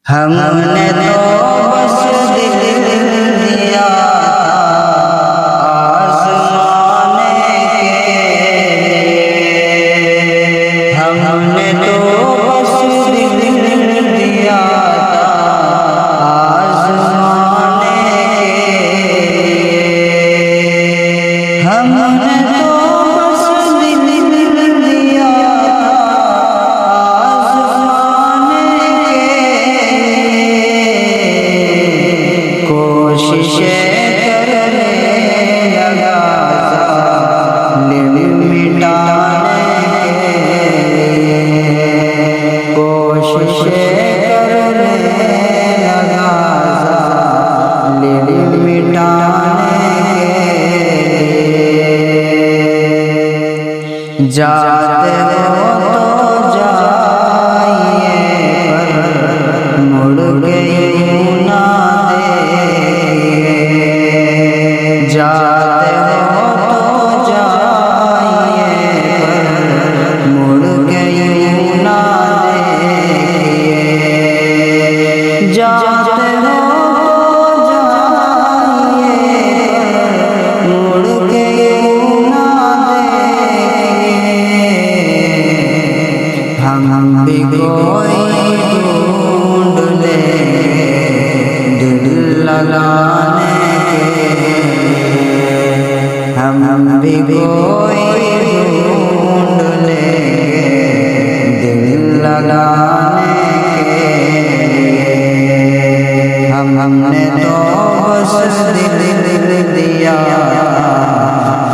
हमने तो बस दिल दिया आज़माने के, हमने तो बस दिल दिया आज़माने के, हमने तो बस दिल दिया कोशिशें करने लगा जालिम मिटाने के लिए, कोशिशें करने लगा जालिम मिटाने के लिए। जाते हो तो जाइए पर मुड़ के यूं ना जाते हो तो जाइए पर मुड़ के यूं ना देखिए, जाते हो तो जाइए पर मुड़ के यूं ना देखिए। हम भी कोई ढूंढ लेंगे दिल लगाने के, हम भी कोई ढूंढ लेंगे दिल लगाने के लिए। हमने तो बस दिल दिया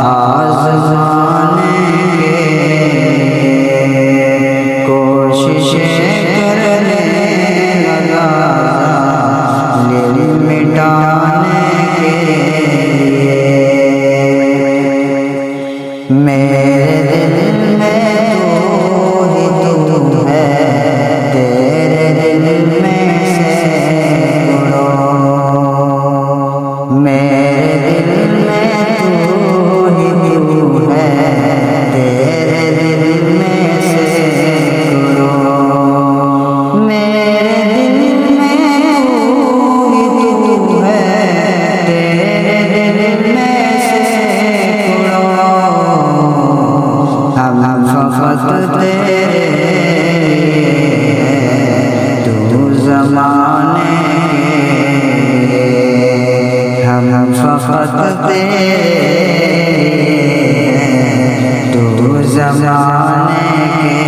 आज़माने के, कोशिशें करने लगा दिल मिटाने के लिए। मेरे दिल में तू ही तू है, तेरे दिल में से उड़ो, मेरे दिल में तू ही तू है, तेरे दिल में से उड़ो, मेरे दिल में तू ही तू है, तेरे दिल में से उड़ो। हम फ़क़त तेरे तू ज़माने के, हम फ़क़त तेरे तू ज़माने के।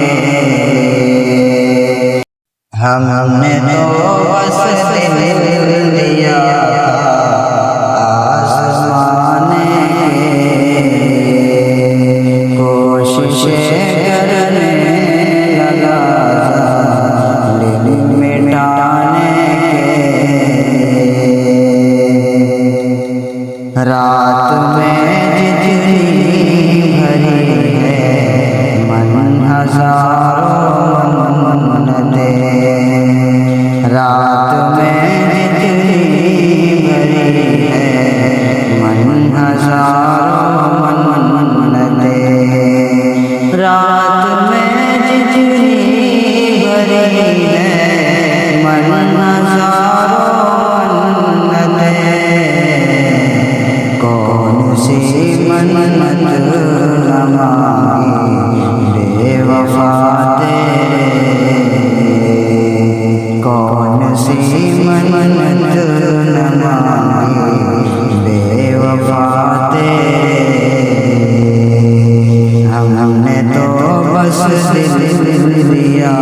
हमने तो बस दिल दिया आज़माने के, कोशिशें करने लगा दिल मिटाने के। रात में जितनी भरी है मन हज़ारों मन्नतें, रात में जितनी भरी है मन हज़ारों मन्नतें, रात में जितनी भरी है मन हज़ारों मन्नतें, कौन सी मन्नत न मांगी बेवफा तेरे, कौन सी मन्नत न मांगी बेवफा तेरे। हमने तो बस दिल दिया